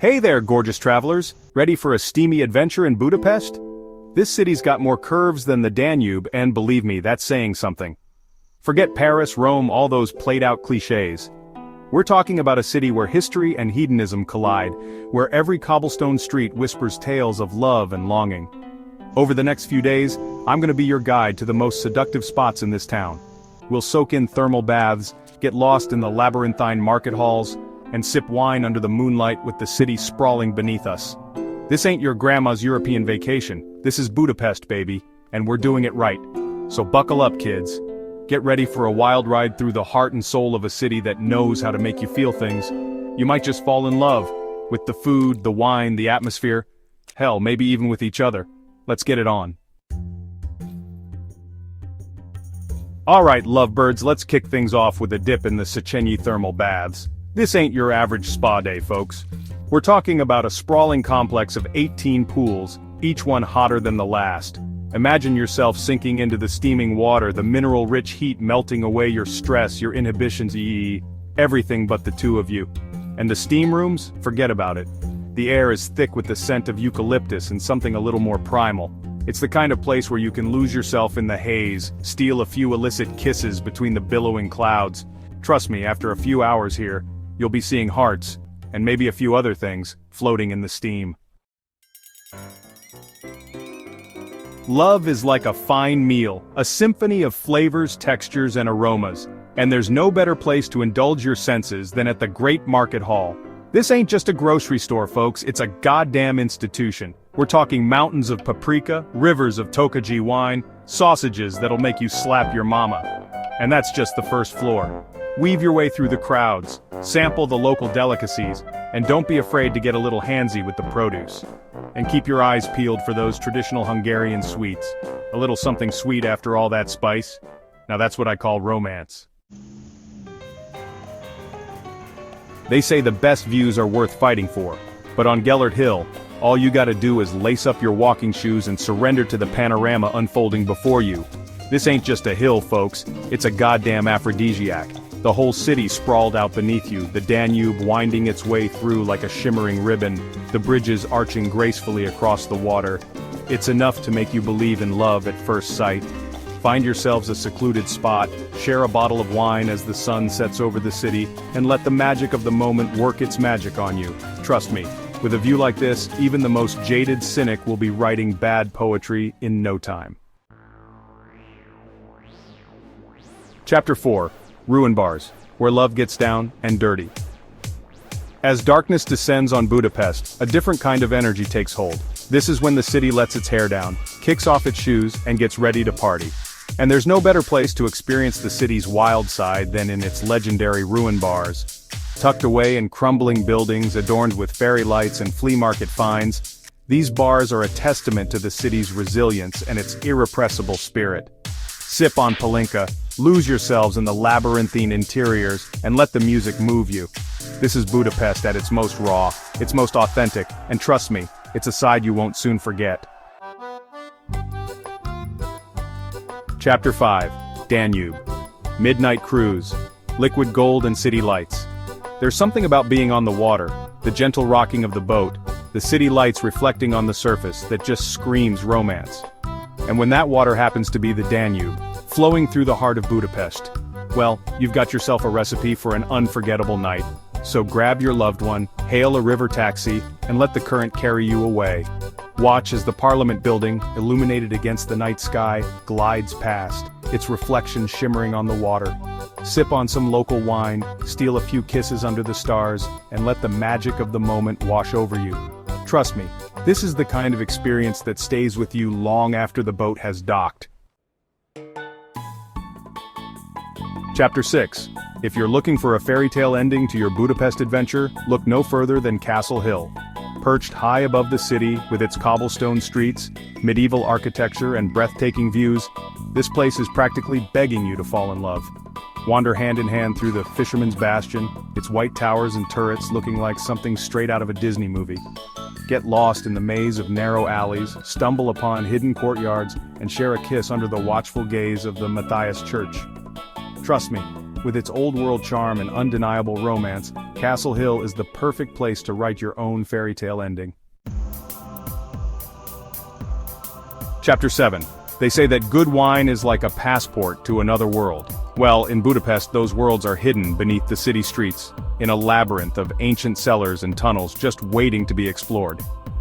Hey there, gorgeous travelers! Ready for a steamy adventure in Budapest? This city's got more curves than the Danube, and believe me, that's saying something. Forget Paris, Rome, all those played-out clichés. We're talking about a city where history and hedonism collide, where every cobblestone street whispers tales of love and longing. Over the next few days, I'm gonna be your guide to the most seductive spots in this town. We'll soak in thermal baths, get lost in the labyrinthine market halls, and sip wine under the moonlight with the city sprawling beneath us. This ain't your grandma's European vacation, this is Budapest, baby, and we're doing it right. So buckle up, kids. Get ready for a wild ride through the heart and soul of a city that knows how to make you feel things. You might just fall in love with the food, the wine, the atmosphere, hell, maybe even with each other. Let's get it on. Alright, lovebirds, let's kick things off with a dip in the Széchenyi Thermal Baths. This ain't your average spa day, folks. We're talking about a sprawling complex of 18 pools, each one hotter than the last. Imagine yourself sinking into the steaming water, the mineral-rich heat melting away your stress, your inhibitions, everything but the two of you. And the steam rooms? Forget about it. The air is thick with the scent of eucalyptus and something a little more primal. It's the kind of place where you can lose yourself in the haze, steal a few illicit kisses between the billowing clouds. Trust me, after a few hours here, you'll be seeing hearts, and maybe a few other things, floating in the steam. Love is like a fine meal, a symphony of flavors, textures, and aromas. And there's no better place to indulge your senses than at the Great Market Hall. This ain't just a grocery store, folks, it's a goddamn institution. We're talking mountains of paprika, rivers of Tokaji wine, sausages that'll make you slap your mama. And that's just the first floor. Weave your way through the crowds, sample the local delicacies, and don't be afraid to get a little handsy with the produce. And keep your eyes peeled for those traditional Hungarian sweets. A little something sweet after all that spice. Now that's what I call romance. They say the best views are worth fighting for, but on Gellért Hill, all you gotta do is lace up your walking shoes and surrender to the panorama unfolding before you. This ain't just a hill, folks, it's a goddamn aphrodisiac. The whole city sprawled out beneath you, the Danube winding its way through like a shimmering ribbon, the bridges arching gracefully across the water. It's enough to make you believe in love at first sight. Find yourselves a secluded spot, share a bottle of wine as the sun sets over the city, and let the magic of the moment work its magic on you. Trust me, with a view like this, even the most jaded cynic will be writing bad poetry in no time. Chapter 4. Ruin Bars, where love gets down and dirty. As darkness descends on Budapest, a different kind of energy takes hold. This is when the city lets its hair down, kicks off its shoes, and gets ready to party. And there's no better place to experience the city's wild side than in its legendary ruin bars. Tucked away in crumbling buildings adorned with fairy lights and flea market finds, these bars are a testament to the city's resilience and its irrepressible spirit. Sip on palinka, lose yourselves in the labyrinthine interiors, and let the music move you. This is Budapest at its most raw, its most authentic, and trust me, it's a side you won't soon forget. Chapter 5. Danube. Midnight cruise. Liquid gold and city lights. There's something about being on the water, the gentle rocking of the boat, the city lights reflecting on the surface that just screams romance. And when that water happens to be the Danube, flowing through the heart of Budapest, well, you've got yourself a recipe for an unforgettable night. So grab your loved one, hail a river taxi, and let the current carry you away. Watch as the Parliament building, illuminated against the night sky, glides past, its reflection shimmering on the water. Sip on some local wine, steal a few kisses under the stars, and let the magic of the moment wash over you. Trust me, this is the kind of experience that stays with you long after the boat has docked. Chapter 6. If you're looking for a fairy tale ending to your Budapest adventure, look no further than Castle Hill. Perched high above the city, with its cobblestone streets, medieval architecture and breathtaking views, this place is practically begging you to fall in love. Wander hand in hand through the Fisherman's Bastion, its white towers and turrets looking like something straight out of a Disney movie. Get lost in the maze of narrow alleys, stumble upon hidden courtyards, and share a kiss under the watchful gaze of the Matthias Church. Trust me, With its old-world charm and undeniable romance, Castle Hill is the perfect place to write your own fairy tale ending. Chapter 7. They say that good wine is like a passport to another world. Well, in Budapest those worlds are hidden beneath the city streets, in a labyrinth of ancient cellars and tunnels just waiting to be explored.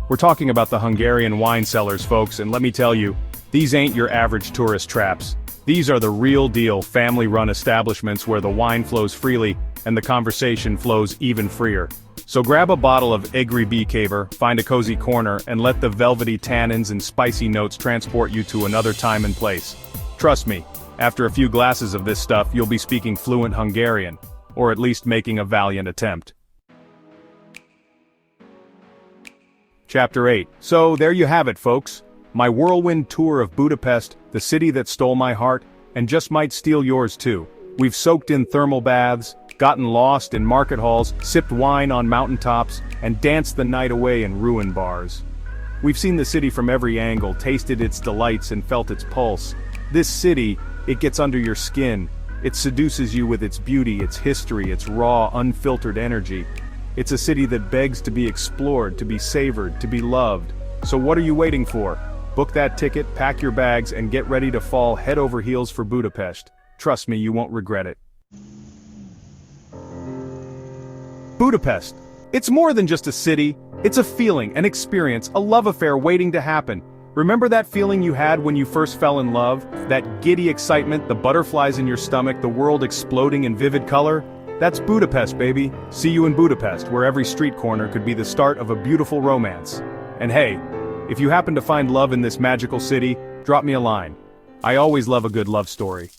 We're talking about the Hungarian wine cellars, folks, and let me tell you, these ain't your average tourist traps. These are the real deal family-run establishments where the wine flows freely and the conversation flows even freer. So grab a bottle of Egri Caver, find a cozy corner, and let the velvety tannins and spicy notes transport you to another time and place. Trust me, after a few glasses of this stuff you'll be speaking fluent Hungarian, or at least making a valiant attempt. Chapter 8. So there you have it, folks. My whirlwind tour of Budapest, the city that stole my heart, and just might steal yours too. We've soaked in thermal baths, gotten lost in market halls, sipped wine on mountaintops, and danced the night away in ruin bars. We've seen the city from every angle, tasted its delights and felt its pulse. This city, it gets under your skin. It seduces you with its beauty, its history, its raw, unfiltered energy. It's a city that begs to be explored, to be savored, to be loved. So what are you waiting for? Book that ticket, pack your bags, and get ready to fall head over heels for Budapest. Trust me, you won't regret it. Budapest. It's more than just a city. It's a feeling, an experience, a love affair waiting to happen. Remember that feeling you had when you first fell in love? That giddy excitement, the butterflies in your stomach, the world exploding in vivid color? That's Budapest, baby. See you in Budapest, where every street corner could be the start of a beautiful romance. And hey, if you happen to find love in this magical city, drop me a line. I always love a good love story.